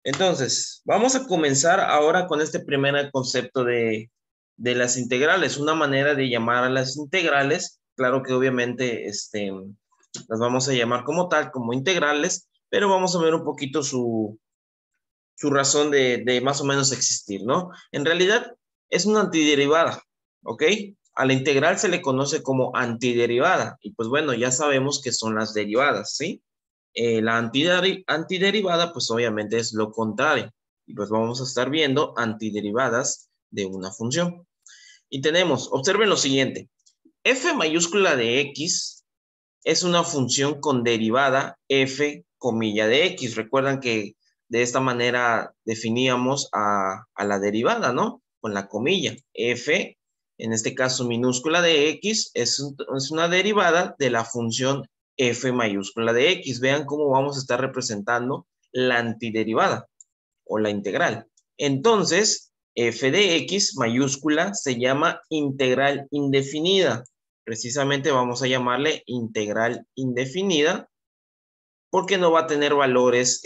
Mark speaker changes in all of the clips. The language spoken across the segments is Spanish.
Speaker 1: Entonces, vamos a comenzar ahora con este primer concepto de las integrales, una manera de llamar a las integrales. Claro que obviamente las vamos a llamar como tal, como integrales, pero vamos a ver un poquito su razón de más o menos existir, ¿no? En realidad es una antiderivada, ¿ok? A la integral se le conoce como antiderivada y pues bueno, ya sabemos que son las derivadas, ¿sí? La antiderivada, pues obviamente es lo contrario. Y pues vamos a estar viendo antiderivadas de una función. Y tenemos, observen lo siguiente. F mayúscula de X es una función con derivada F comilla de X. Recuerdan que de esta manera definíamos a la derivada, ¿no? Con la comilla. F, en este caso minúscula de X, es una derivada de la función F mayúscula de X. Vean cómo vamos a estar representando la antiderivada o la integral. Entonces, F de X mayúscula se llama integral indefinida. Precisamente vamos a llamarle integral indefinida porque no va a tener valores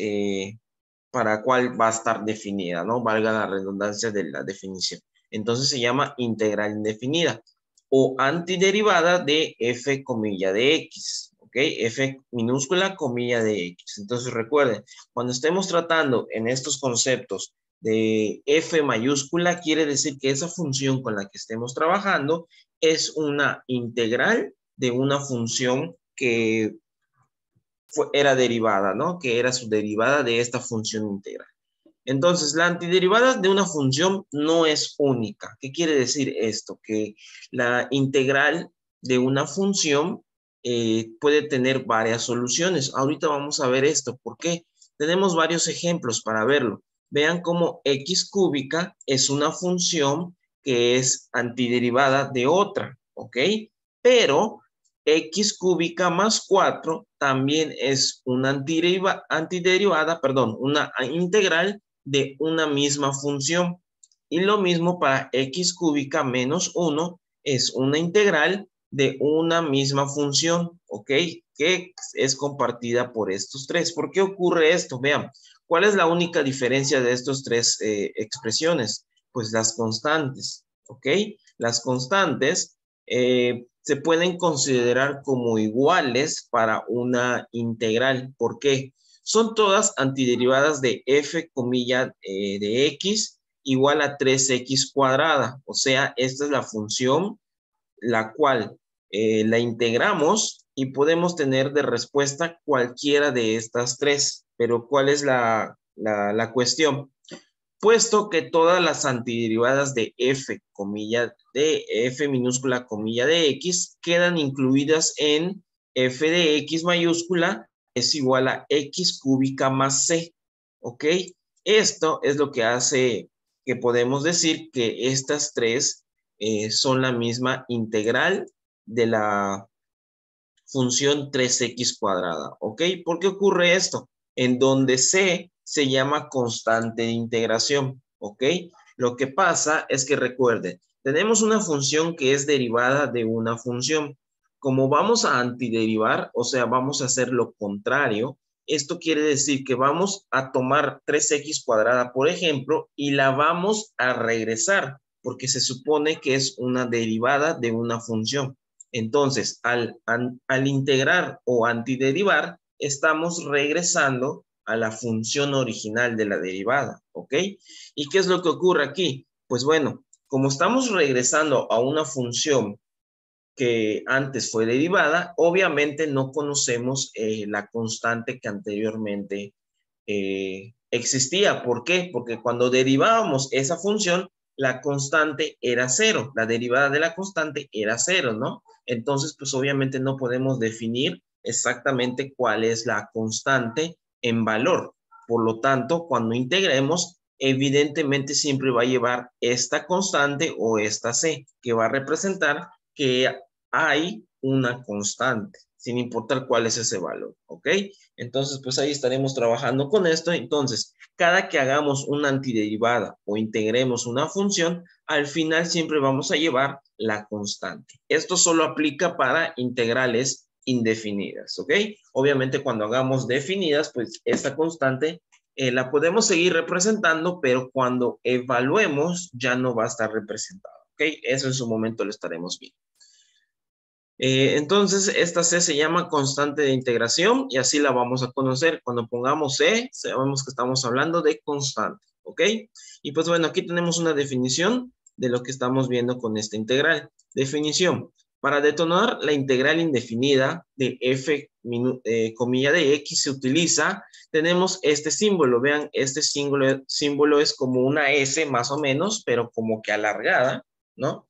Speaker 1: para cuál va a estar definida, ¿no? Valga la redundancia de la definición. Entonces se llama integral indefinida o antiderivada de f comilla de x, ¿ok? F minúscula comilla de x. Entonces recuerden, cuando estemos tratando en estos conceptos de f mayúscula, quiere decir que esa función con la que estemos trabajando es una integral de una función que era derivada, ¿no? Que era su derivada de esta función integral. Entonces, la antiderivada de una función no es única. ¿Qué quiere decir esto? Que la integral de una función puede tener varias soluciones. Ahorita vamos a ver esto. ¿Por qué? Tenemos varios ejemplos para verlo. Vean cómo x cúbica es una función que es antiderivada de otra, ¿ok? Pero x cúbica más 4 también es una antiderivada, perdón, una integral de una misma función. Y lo mismo para x cúbica menos 1 es una integral de una misma función, ¿ok? Que es compartida por estos tres. ¿Por qué ocurre esto? Vean, ¿cuál es la única diferencia de estas tres expresiones? Pues las constantes, ¿ok? Las constantes se pueden considerar como iguales para una integral. ¿Por qué? Son todas antiderivadas de f comilla de x igual a 3x cuadrada. O sea, esta es la función la cual la integramos y podemos tener de respuesta cualquiera de estas tres. Pero ¿cuál es la cuestión? Puesto que todas las antiderivadas de f, comilla de f minúscula, comilla de x, quedan incluidas en f de x mayúscula es igual a x cúbica más c, ¿ok? Esto es lo que hace que podemos decir que estas tres son la misma integral de la función 3x cuadrada, ¿ok? ¿Por qué ocurre esto? En donde c se llama constante de integración, ¿ok? Lo que pasa es que recuerden, tenemos una función que es derivada de una función. Como vamos a antiderivar, o sea, vamos a hacer lo contrario, esto quiere decir que vamos a tomar 3x cuadrada, por ejemplo, y la vamos a regresar, porque se supone que es una derivada de una función. Entonces, al integrar o antiderivar, estamos regresando a la función original de la derivada, ¿ok? ¿Y qué es lo que ocurre aquí? Pues bueno, como estamos regresando a una función que antes fue derivada, obviamente no conocemos la constante que anteriormente existía. ¿Por qué? Porque cuando derivábamos esa función, la constante era cero, la derivada de la constante era cero, ¿no? Entonces, pues obviamente no podemos definir exactamente cuál es la constante en valor. Por lo tanto, cuando integremos, evidentemente siempre va a llevar esta constante o esta c, que va a representar que hay una constante, sin importar cuál es ese valor, ¿ok? Entonces, pues ahí estaremos trabajando con esto. Entonces, cada que hagamos una antiderivada o integremos una función, al final siempre vamos a llevar la constante. Esto solo aplica para integrales indefinidas, ¿ok? Obviamente cuando hagamos definidas, pues esta constante la podemos seguir representando, pero cuando evaluemos ya no va a estar representada, ¿ok? Eso en su momento lo estaremos viendo. Entonces, esta C se llama constante de integración y así la vamos a conocer. Cuando pongamos C, sabemos que estamos hablando de constante, ¿ok? Y pues bueno, aquí tenemos una definición de lo que estamos viendo con esta integral. Definición. Para detonar la integral indefinida de f comilla de x se utiliza, tenemos este símbolo. Vean, este símbolo es como una S más o menos, pero como que alargada, ¿no?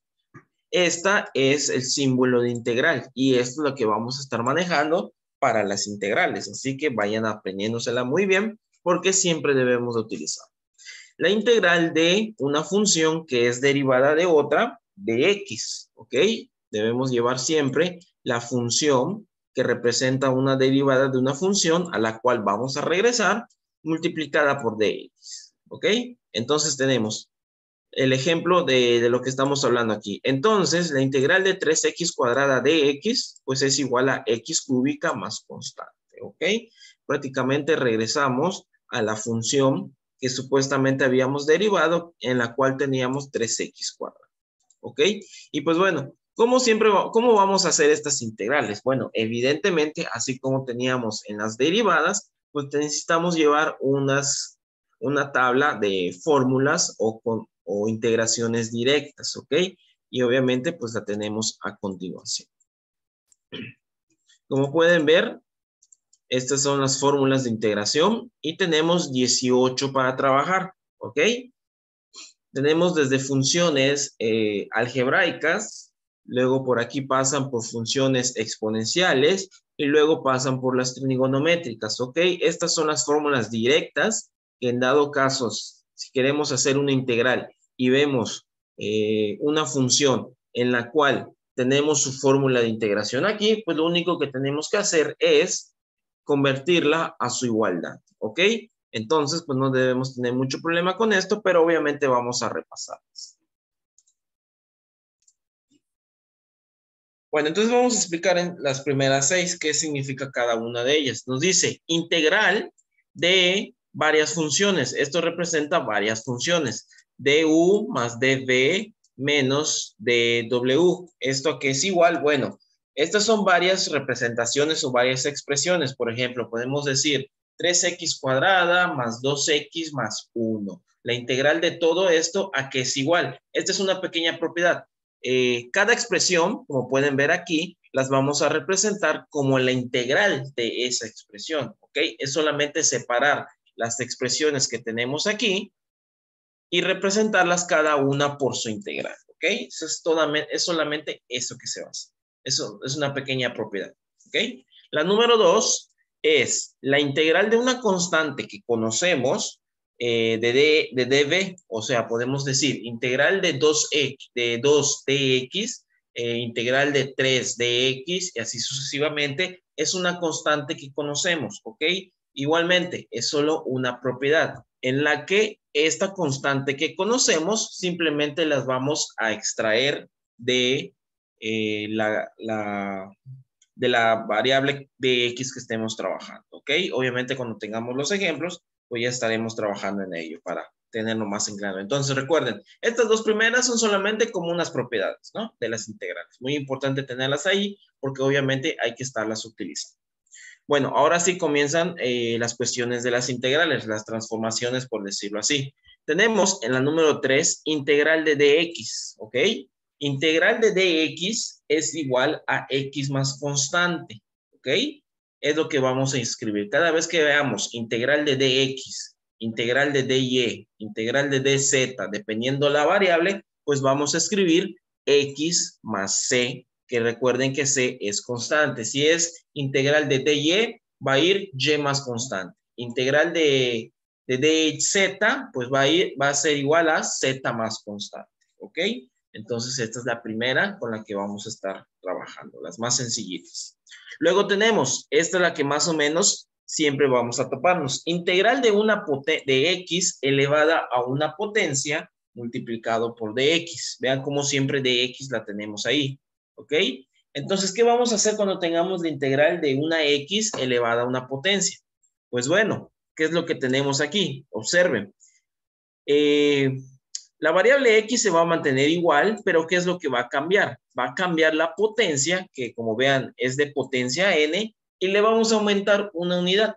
Speaker 1: Esta es el símbolo de integral y esto es lo que vamos a estar manejando para las integrales. Así que vayan aprendiéndosela muy bien porque siempre debemos de utilizar. La integral de una función que es derivada de otra, de x, ¿ok? Debemos llevar siempre la función que representa una derivada de una función a la cual vamos a regresar multiplicada por dx, ¿ok? Entonces tenemos el ejemplo de lo que estamos hablando aquí. Entonces, la integral de 3x cuadrada de x, pues es igual a x cúbica más constante, ¿ok? Prácticamente regresamos a la función que supuestamente habíamos derivado, en la cual teníamos 3x cuadrado, ¿ok? Y pues bueno, ¿cómo vamos a hacer estas integrales? Bueno, evidentemente, así como teníamos en las derivadas, pues necesitamos llevar una tabla de fórmulas o integraciones directas, ¿ok? Y obviamente, pues la tenemos a continuación. Como pueden ver, estas son las fórmulas de integración y tenemos 18 para trabajar, ¿ok? Tenemos desde funciones algebraicas, luego por aquí pasan por funciones exponenciales y luego pasan por las trigonométricas, ¿ok? Estas son las fórmulas directas que en dado caso, si queremos hacer una integral y vemos una función en la cual tenemos su fórmula de integración aquí, pues lo único que tenemos que hacer es convertirla a su igualdad, ¿ok? Entonces, pues no debemos tener mucho problema con esto, pero obviamente vamos a repasarlas. Bueno, entonces vamos a explicar en las primeras 6 qué significa cada una de ellas. Nos dice integral de varias funciones. Esto representa varias funciones. du más dv menos dw. ¿Esto qué es igual? Bueno, estas son varias representaciones o varias expresiones. Por ejemplo, podemos decir 3x cuadrada más 2x más 1. La integral de todo esto, ¿a qué es igual? Esta es una pequeña propiedad. Cada expresión, como pueden ver aquí, las vamos a representar como la integral de esa expresión, ¿ok? Es solamente separar las expresiones que tenemos aquí y representarlas cada una por su integral, ¿ok? Eso es solamente eso que se va a hacer. Eso es una pequeña propiedad, ¿ok? La número 2 es la integral de una constante que conocemos de dv, o sea, podemos decir integral de 2dx, integral de 3dx y así sucesivamente, es una constante que conocemos, ¿ok? Igualmente, es solo una propiedad en la que esta constante que conocemos simplemente las vamos a extraer de de la variable de x que estemos trabajando, ¿ok? Obviamente cuando tengamos los ejemplos, pues ya estaremos trabajando en ello para tenerlo más en claro. Entonces recuerden, estas dos primeras son solamente como unas propiedades, ¿no? De las integrales. Muy importante tenerlas ahí porque obviamente hay que estarlas utilizando. Bueno, ahora sí comienzan las cuestiones de las integrales, las transformaciones, por decirlo así. Tenemos en la número 3, integral de dx, ¿ok? Integral de dx es igual a x más constante, ¿ok? Es lo que vamos a escribir. Cada vez que veamos integral de dx, integral de dy, integral de dz, dependiendo la variable, pues vamos a escribir x más c, que recuerden que c es constante. Si es integral de dy, va a ir y más constante. Integral de dz, pues va a ser igual a z más constante, ¿ok? Entonces, esta es la primera con la que vamos a estar trabajando, las más sencillitas. Luego tenemos, esta es la que más o menos siempre vamos a toparnos. Integral de x elevada a una potencia multiplicado por dx. Vean cómo siempre dx la tenemos ahí, ¿ok? Entonces, ¿qué vamos a hacer cuando tengamos la integral de una x elevada a una potencia? Pues bueno, ¿qué es lo que tenemos aquí? Observen. La variable X se va a mantener igual, pero ¿qué es lo que va a cambiar? Va a cambiar la potencia, que como vean es de potencia n, y le vamos a aumentar una unidad.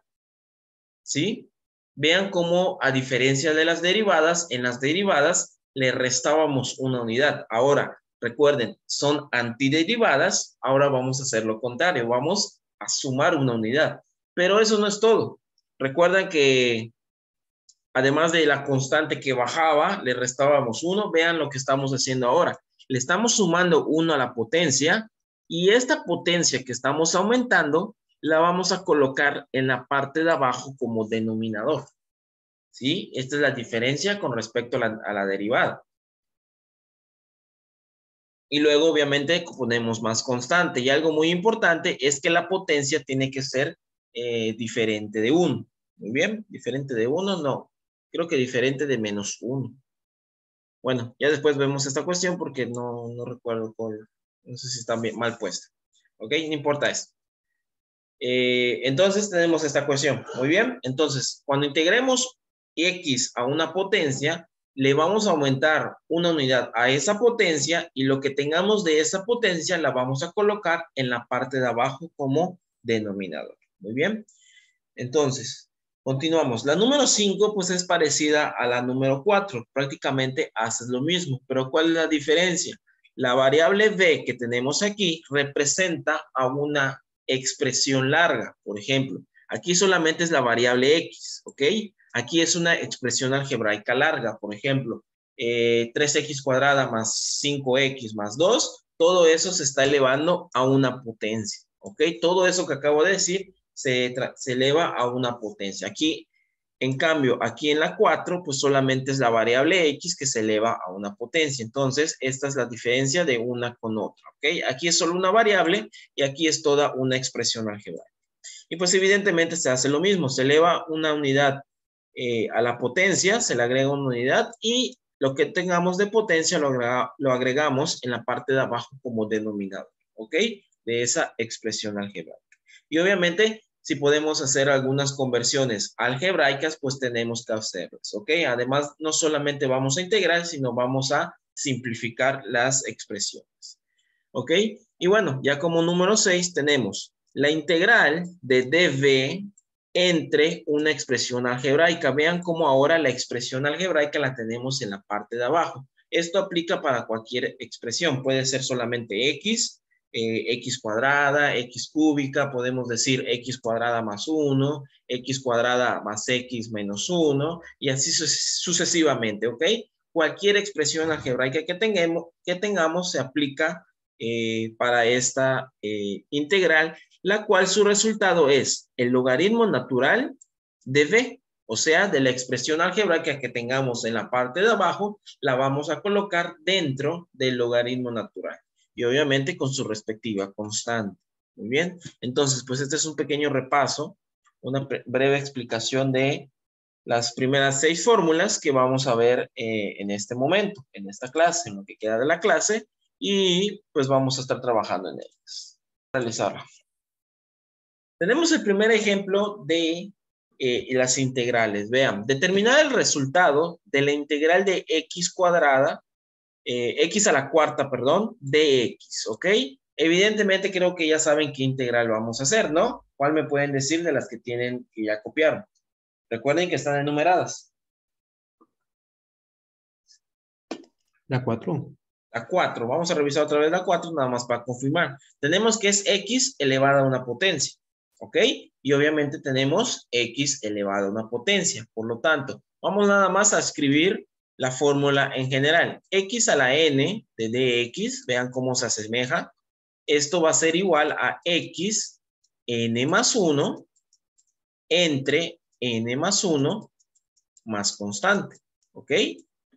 Speaker 1: ¿Sí? Vean cómo, a diferencia de las derivadas, en las derivadas le restábamos una unidad. Ahora, recuerden, son antiderivadas. Ahora vamos a hacer lo contrario. Vamos a sumar una unidad. Pero eso no es todo. Recuerden que además de la constante que bajaba, le restábamos 1. Vean lo que estamos haciendo ahora. Le estamos sumando 1 a la potencia y esta potencia que estamos aumentando la vamos a colocar en la parte de abajo como denominador. ¿Sí? Esta es la diferencia con respecto a la derivada. Y luego, obviamente, ponemos más constante. Y algo muy importante es que la potencia tiene que ser diferente de 1. Muy bien, diferente de 1, no. Creo que diferente de menos 1. Bueno, ya después vemos esta cuestión porque no recuerdo cuál. No sé si está bien, mal puesta. ¿Ok? No importa eso. Entonces tenemos esta cuestión. Muy bien. Entonces, cuando integremos x a una potencia, le vamos a aumentar una unidad a esa potencia y lo que tengamos de esa potencia la vamos a colocar en la parte de abajo como denominador. Muy bien. Entonces, continuamos. La número 5 pues es parecida a la número 4. Prácticamente haces lo mismo. Pero ¿cuál es la diferencia? La variable b que tenemos aquí representa a una expresión larga. Por ejemplo, aquí solamente es la variable x, ¿ok? Aquí es una expresión algebraica larga. Por ejemplo, 3x cuadrada más 5x más 2. Todo eso se está elevando a una potencia, ¿ok? Todo eso que acabo de decir se eleva a una potencia. Aquí, en cambio, aquí en la 4, pues solamente es la variable x que se eleva a una potencia. Entonces, esta es la diferencia de una con otra, ¿ok? Aquí es solo una variable y aquí es toda una expresión algebraica. Y pues evidentemente se hace lo mismo, se eleva una unidad a la potencia, se le agrega una unidad y lo que tengamos de potencia lo agregamos en la parte de abajo como denominador, ¿ok? De esa expresión algebraica. Y obviamente, si podemos hacer algunas conversiones algebraicas, pues tenemos que hacerlas, ¿ok? Además, no solamente vamos a integrar, sino vamos a simplificar las expresiones, ¿ok? Y bueno, ya como número 6 tenemos la integral de dv entre una expresión algebraica. Vean cómo ahora la expresión algebraica la tenemos en la parte de abajo. Esto aplica para cualquier expresión. Puede ser solamente x, x cuadrada, x cúbica, podemos decir x cuadrada más 1, x cuadrada más x menos 1, y así sucesivamente, ¿ok? Cualquier expresión algebraica que tengamos se aplica para esta integral, la cual su resultado es el logaritmo natural de v, o sea, de la expresión algebraica que tengamos en la parte de abajo, la vamos a colocar dentro del logaritmo natural y obviamente con su respectiva constante. Muy bien, entonces pues este es un pequeño repaso, una breve explicación de las primeras 6 fórmulas que vamos a ver en este momento, en esta clase, en lo que queda de la clase, y pues vamos a estar trabajando en ellas. Realizarla. Tenemos el primer ejemplo de las integrales. Vean, determinar el resultado de la integral de x cuadrada, x a la cuarta, perdón, de x, ¿ok? Evidentemente creo que ya saben qué integral vamos a hacer, ¿no? ¿Cuál me pueden decir de las que tienen que ya copiaron? Recuerden que están enumeradas.
Speaker 2: La 4.
Speaker 1: La 4. Vamos a revisar otra vez la 4, nada más para confirmar. Tenemos que es x elevada a una potencia, ¿ok? Y obviamente tenemos x elevada a una potencia. Por lo tanto, vamos nada más a escribir la fórmula en general. X a la n de dx, vean cómo se asemeja. Esto va a ser igual a x n más 1 entre n más 1 más constante, ¿ok?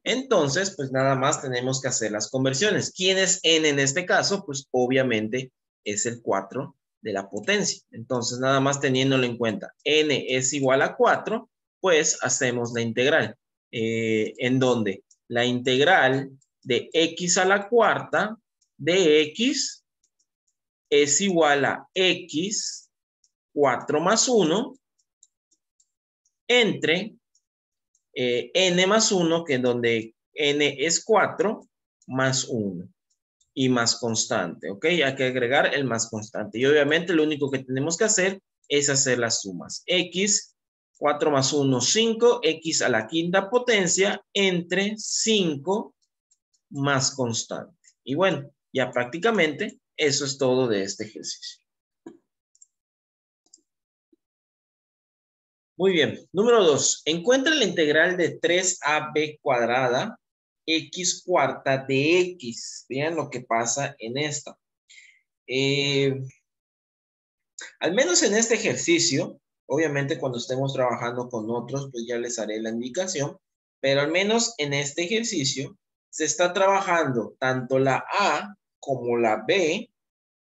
Speaker 1: Entonces, pues nada más tenemos que hacer las conversiones. ¿Quién es n en este caso? Pues obviamente es el 4 de la potencia. Entonces, nada más teniéndolo en cuenta, n es igual a 4, pues hacemos la integral. ¿En dónde? La integral de x a la cuarta de x es igual a x 4 más 1 entre n más 1, que en donde n es 4, más 1 y más constante, ¿ok? Hay que agregar el más constante. Y obviamente lo único que tenemos que hacer es hacer las sumas. X, 4 más 1, 5, x a la quinta potencia entre 5 más constante. Y bueno, ya prácticamente eso es todo de este ejercicio. Muy bien. Número 2. Encuentra la integral de 3ab cuadrada x cuarta de x. Vean lo que pasa en esta. Al menos en este ejercicio, obviamente cuando estemos trabajando con otros, pues ya les haré la indicación, pero al menos en este ejercicio se está trabajando tanto la a como la b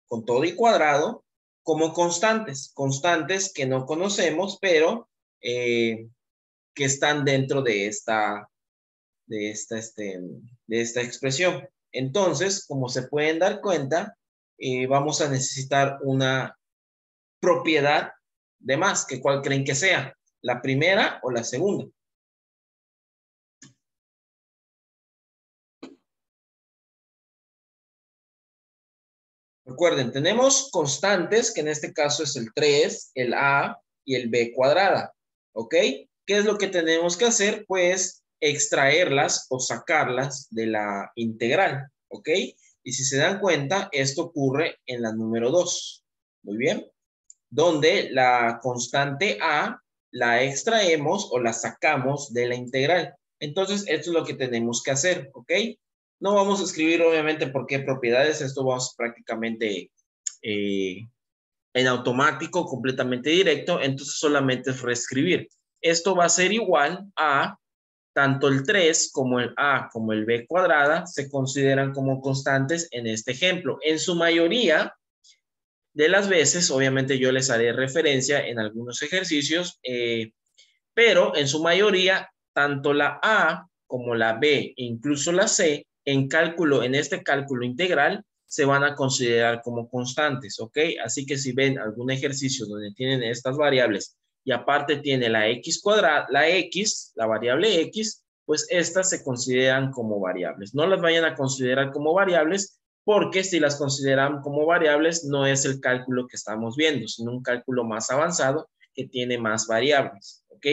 Speaker 1: con todo y cuadrado, como constantes, constantes que no conocemos, pero que están dentro de esta expresión. Entonces, como se pueden dar cuenta, vamos a necesitar una propiedad de más, que cuál creen que sea, la primera o la segunda. Recuerden, tenemos constantes, que en este caso es el 3, el a y el b cuadrada, ¿ok? ¿Qué es lo que tenemos que hacer? Pues extraerlas o sacarlas de la integral, ¿ok? Y si se dan cuenta, esto ocurre en la número 2, muy bien, donde la constante a la extraemos o la sacamos de la integral. Entonces, esto es lo que tenemos que hacer, ¿ok? No vamos a escribir, obviamente, por qué propiedades. Esto vamos prácticamente en automático, completamente directo. Entonces, solamente es reescribir. Esto va a ser igual a tanto el 3 como el a como el b cuadrada se consideran como constantes en este ejemplo. En su mayoría de las veces, obviamente yo les haré referencia en algunos ejercicios, pero en su mayoría, tanto la A como la B e incluso la C, en este cálculo integral, se van a considerar como constantes, ¿ok? Así que si ven algún ejercicio donde tienen estas variables y aparte tiene la X cuadrada, la variable X, pues estas se consideran como variables. No las vayan a considerar como variables porque si las consideran como variables no es el cálculo que estamos viendo, sino un cálculo más avanzado que tiene más variables, ¿ok?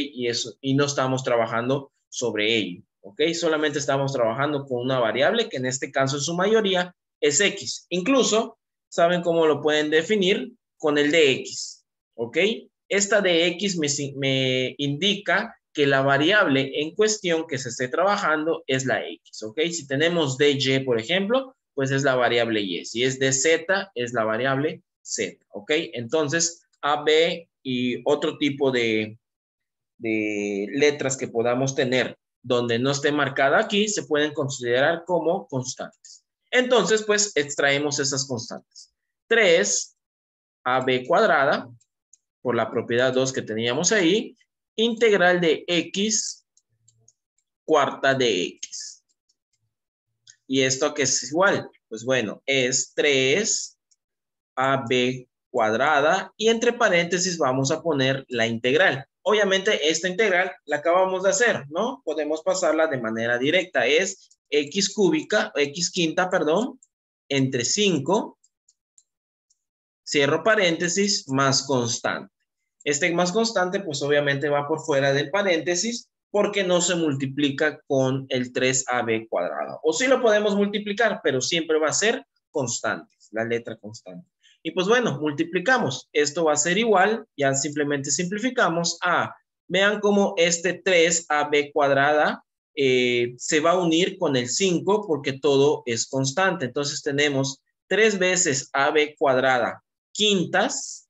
Speaker 1: Y no estamos trabajando sobre ello, ¿ok? Solamente estamos trabajando con una variable que en este caso en su mayoría es X. Incluso, ¿saben cómo lo pueden definir? Con el de X, ¿ok? Esta de X me indica que la variable en cuestión que se esté trabajando es la X, ¿ok? Si tenemos dy, por ejemplo, pues es la variable y. Si es de z, es la variable z, ¿ok? Entonces, a, b y otro tipo de letras que podamos tener donde no esté marcada aquí, se pueden considerar como constantes. Entonces, pues, extraemos esas constantes. 3ab cuadrada, por la propiedad 2 que teníamos ahí, integral de x cuarta de x. ¿Y esto qué es igual? Pues bueno, es 3ab cuadrada y entre paréntesis vamos a poner la integral. Obviamente esta integral la acabamos de hacer, ¿no? Podemos pasarla de manera directa. Es x cúbica, x quinta, perdón, entre 5, cierro paréntesis, más constante. Este más constante, pues obviamente va por fuera del paréntesis porque no se multiplica con el 3ab cuadrada. O sí lo podemos multiplicar, pero siempre va a ser constante, la letra constante. Y pues bueno, multiplicamos. Esto va a ser igual, ya simplemente simplificamos a, vean cómo este 3ab cuadrada se va a unir con el 5 porque todo es constante. Entonces tenemos 3 veces ab cuadrada quintas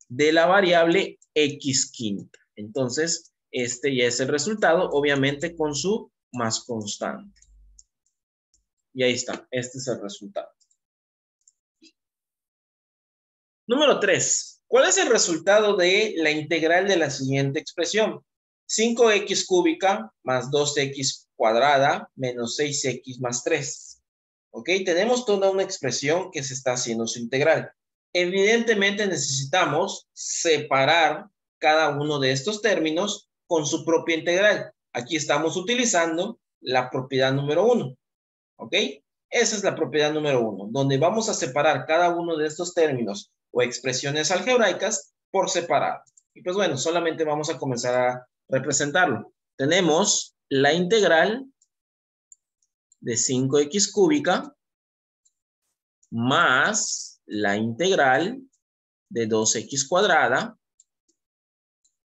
Speaker 1: de la variable x quinta. Entonces, este ya es el resultado, obviamente con su más constante. Y ahí está, este es el resultado. Número 3. ¿Cuál es el resultado de la integral de la siguiente expresión? 5x cúbica más 2x cuadrada menos 6x más 3. ¿Ok? Tenemos toda una expresión que se está haciendo su integral. Evidentemente necesitamos separar cada uno de estos términos con su propia integral. Aquí estamos utilizando la propiedad número 1. ¿Ok? Esa es la propiedad número 1, donde vamos a separar cada uno de estos términos o expresiones algebraicas por separado. Y pues bueno, solamente vamos a comenzar a representarlo. Tenemos la integral de 5x cúbica más la integral de 2x cuadrada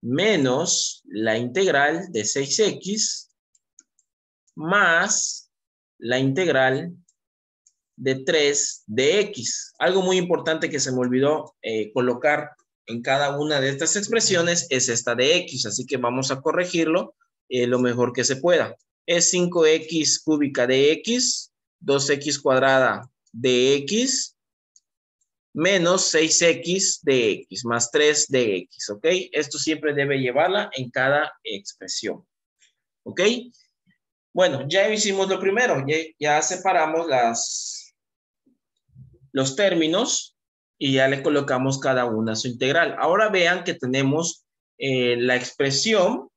Speaker 1: menos la integral de 6x más la integral de 3 de x. Algo muy importante que se me olvidó colocar en cada una de estas expresiones es esta de x, así que vamos a corregirlo lo mejor que se pueda. Es 5x cúbica de x, 2x cuadrada de x, menos 6x de x, más 3 de x, ¿ok? Esto siempre debe llevarla en cada expresión, ¿ok? Bueno, ya hicimos lo primero, ya separamos los términos y ya le colocamos cada una su integral. Ahora vean que tenemos la expresión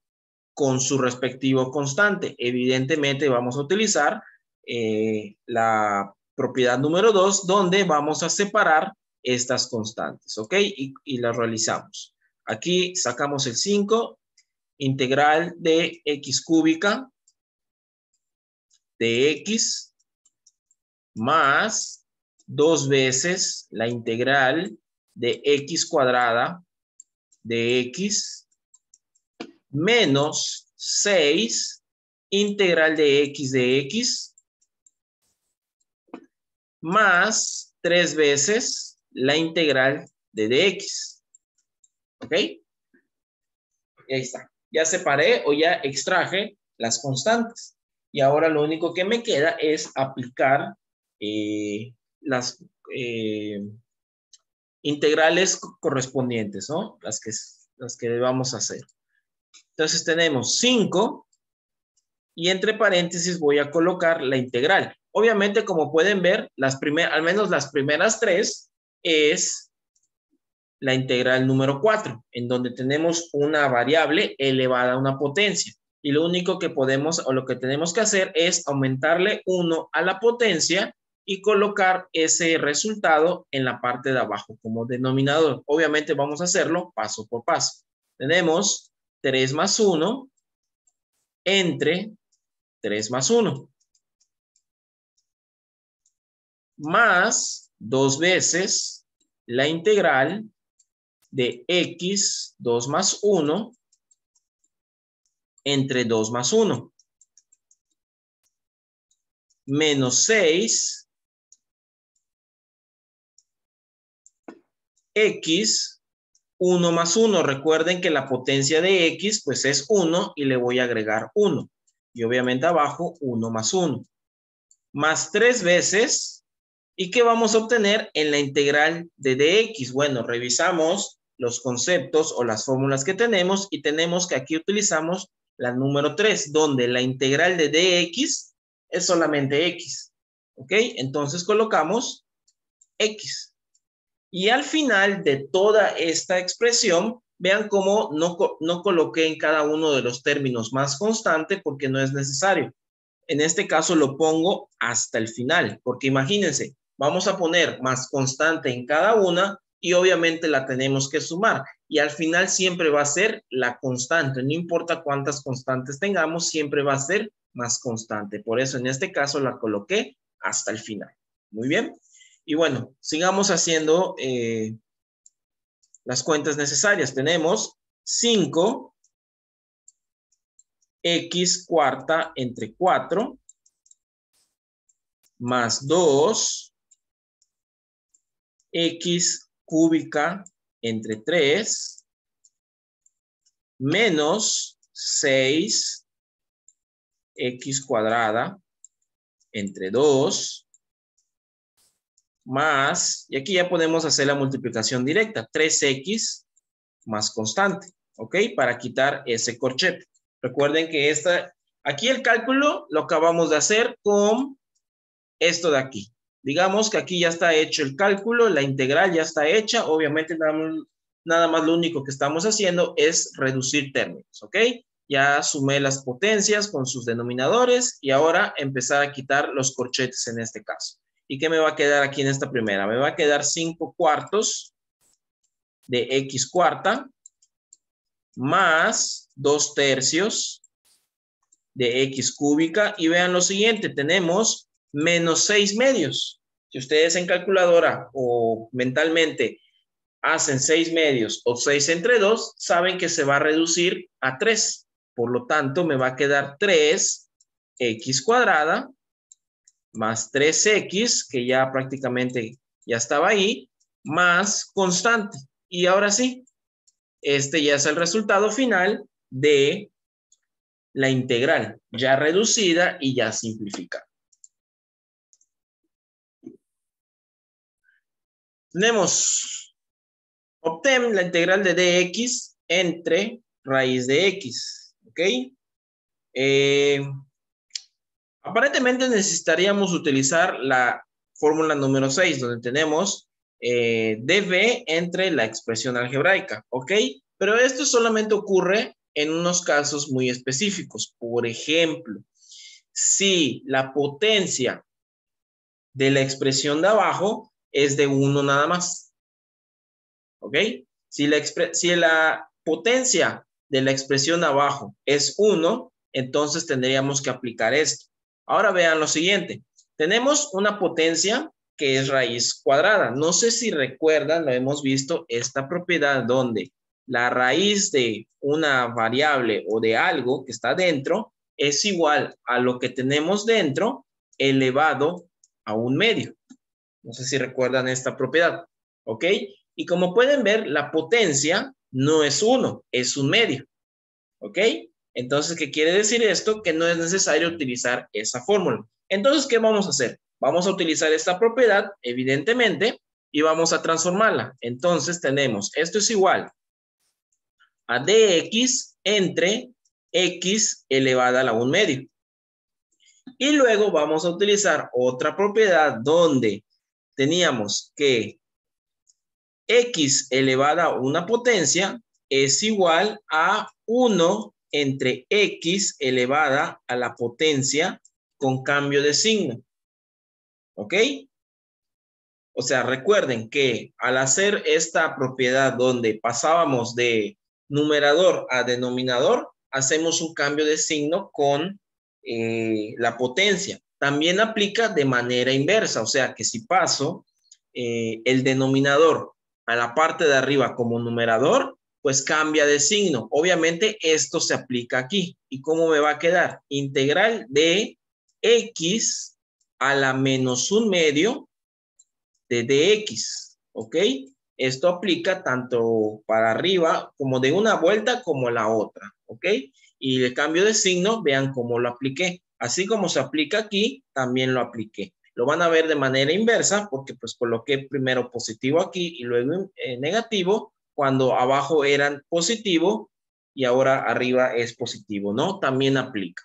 Speaker 1: con su respectivo constante. Evidentemente vamos a utilizar la propiedad número 2, donde vamos a separar estas constantes, ¿ok? Y las realizamos. Aquí sacamos el 5, integral de x cúbica de x más 2 veces la integral de x cuadrada de x menos 6 integral de x más 3 veces la integral de dx. ¿Ok? Y ahí está. Ya separé o ya extraje las constantes. Y ahora lo único que me queda es aplicar las integrales correspondientes, ¿no? Las que vamos a hacer. Entonces tenemos 5 y entre paréntesis voy a colocar la integral. Obviamente, como pueden ver, al menos las primeras 3 es la integral número 4, en donde tenemos una variable elevada a una potencia. Y lo único que podemos o lo que tenemos que hacer es aumentarle 1 a la potencia y colocar ese resultado en la parte de abajo como denominador. Obviamente vamos a hacerlo paso por paso. Tenemos 3 más 1 entre 3 más 1. Más 2 veces la integral de x 2 más 1 entre 2 más 1. Menos 6 x 1 más 1. Recuerden que la potencia de x pues es 1 y le voy a agregar 1. Y obviamente abajo 1 más 1. Más 3 veces. ¿Y qué vamos a obtener en la integral de dx? Bueno, revisamos los conceptos o las fórmulas que tenemos y tenemos que aquí utilizamos la número 3, donde la integral de dx es solamente x. ¿Ok? Entonces colocamos x. Y al final de toda esta expresión, vean cómo no coloqué en cada uno de los términos más constante porque no es necesario. En este caso lo pongo hasta el final, porque imagínense, vamos a poner más constante en cada una y obviamente la tenemos que sumar. Y al final siempre va a ser la constante, no importa cuántas constantes tengamos, siempre va a ser más constante. Por eso en este caso la coloqué hasta el final. Muy bien. Y bueno, sigamos haciendo las cuentas necesarias. Tenemos 5 x cuarta entre 4 más 2 x cúbica entre 3 menos 6 x cuadrada entre 2 más, y aquí ya podemos hacer la multiplicación directa, 3x más constante, ¿ok? Para quitar ese corchete. Recuerden que aquí el cálculo lo acabamos de hacer con esto de aquí. Digamos que aquí ya está hecho el cálculo, la integral ya está hecha, obviamente nada más lo único que estamos haciendo es reducir términos, ¿ok? Ya sumé las potencias con sus denominadores y ahora empezar a quitar los corchetes en este caso. ¿Y qué me va a quedar aquí en esta primera? Me va a quedar 5 cuartos de x cuarta más 2 tercios de x cúbica. Y vean lo siguiente, tenemos menos 6 medios. Si ustedes en calculadora o mentalmente hacen 6 medios o 6 entre 2, saben que se va a reducir a 3. Por lo tanto, me va a quedar 3x cuadrada más 3x, que ya prácticamente ya estaba ahí, más constante. Y ahora sí, este ya es el resultado final de la integral, ya reducida y ya simplificada. Tenemos, obtén la integral de dx entre raíz de x, ¿ok? Aparentemente necesitaríamos utilizar la fórmula número 6, donde tenemos dv entre la expresión algebraica, ¿ok? Pero esto solamente ocurre en unos casos muy específicos. Por ejemplo, si la potencia de la expresión de abajo es de 1 nada más, ¿ok? Si la potencia de la expresión de abajo es 1, entonces tendríamos que aplicar esto. Ahora vean lo siguiente. Tenemos una potencia que es raíz cuadrada. No sé si recuerdan, lo hemos visto, esta propiedad donde la raíz de una variable o de algo que está dentro es igual a lo que tenemos dentro elevado a un medio. No sé si recuerdan esta propiedad, ¿ok? Y como pueden ver, la potencia no es 1, es un medio, ¿ok? Entonces, ¿qué quiere decir esto? Que no es necesario utilizar esa fórmula. Entonces, ¿qué vamos a hacer? Vamos a utilizar esta propiedad, evidentemente, y vamos a transformarla. Entonces, tenemos, esto es igual a dx entre x elevada a la 1 medio. Y luego vamos a utilizar otra propiedad donde teníamos que x elevada a una potencia es igual a 1 entre x elevada a la potencia con cambio de signo. ¿Ok? O sea, recuerden que al hacer esta propiedad donde pasábamos de numerador a denominador, hacemos un cambio de signo con la potencia. También aplica de manera inversa, o sea que si paso el denominador a la parte de arriba como numerador, pues cambia de signo. Obviamente esto se aplica aquí. ¿Y cómo me va a quedar? Integral de x a la menos 1 medio de dx, ¿ok? Esto aplica tanto para arriba como de una vuelta como la otra, ¿ok? Y el cambio de signo, vean cómo lo apliqué. Así como se aplica aquí, también lo apliqué. Lo van a ver de manera inversa porque pues coloqué primero positivo aquí y luego negativo cuando abajo eran positivo y ahora arriba es positivo, ¿no? También aplica.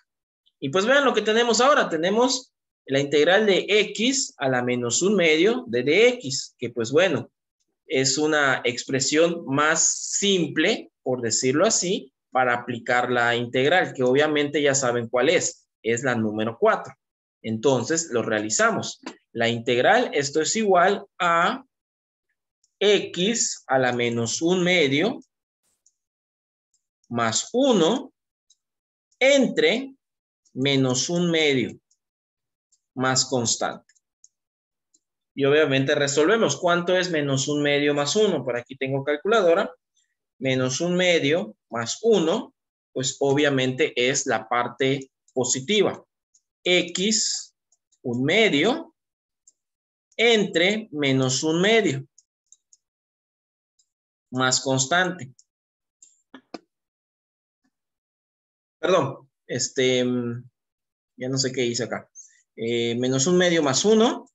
Speaker 1: Y pues vean lo que tenemos ahora. Tenemos la integral de x a la menos 1 medio de dx, que pues bueno, es una expresión más simple, por decirlo así, para aplicar la integral, que obviamente ya saben cuál es la número 4. Entonces, lo realizamos. La integral, esto es igual a x a la menos 1 medio más 1 entre menos 1 medio más constante. Y obviamente resolvemos. ¿Cuánto es menos 1 medio más 1? Por aquí tengo calculadora. Menos 1 medio más 1, pues obviamente es la parte positiva. X 1 medio entre menos 1 medio más constante. Perdón, ya no sé qué hice acá. Menos 1 medio más 1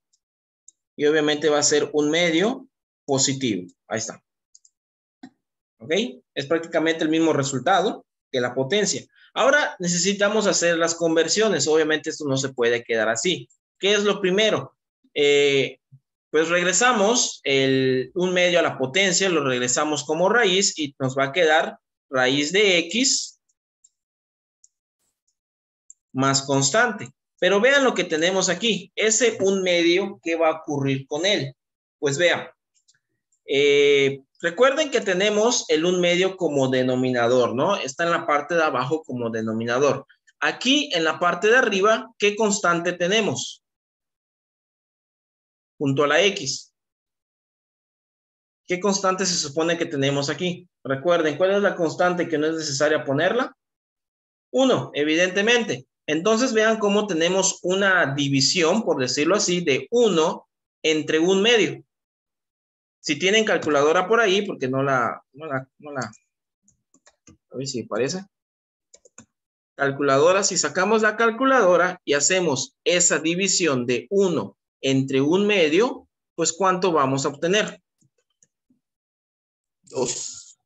Speaker 1: y obviamente va a ser 1 medio positivo. Ahí está. ¿Ok? Es prácticamente el mismo resultado que la potencia. Ahora necesitamos hacer las conversiones. Obviamente esto no se puede quedar así. ¿Qué es lo primero? Pues regresamos un medio a la potencia, lo regresamos como raíz y nos va a quedar raíz de x más constante. Pero vean lo que tenemos aquí. Ese un medio, ¿qué va a ocurrir con él? Pues vean. Recuerden que tenemos el un medio como denominador, ¿no? Está en la parte de abajo como denominador. Aquí en la parte de arriba, ¿qué constante tenemos? Junto a la x. ¿Qué constante se supone que tenemos aquí? Recuerden, ¿cuál es la constante que no es necesaria ponerla? 1, evidentemente. Entonces vean cómo tenemos una división, por decirlo así, de 1 entre un medio. Si tienen calculadora por ahí, porque no la, a ver si parece. Calculadora, si sacamos la calculadora y hacemos esa división de 1 entre un medio, pues ¿cuánto vamos a obtener? 2.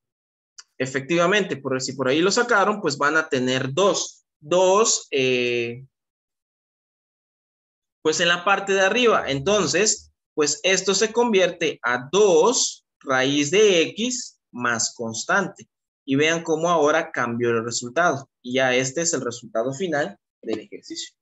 Speaker 1: Efectivamente, si por ahí lo sacaron, pues van a tener 2. 2, pues en la parte de arriba. Entonces, pues esto se convierte a 2 raíz de x más constante. Y vean cómo ahora cambió el resultado. Y ya este es el resultado final del ejercicio.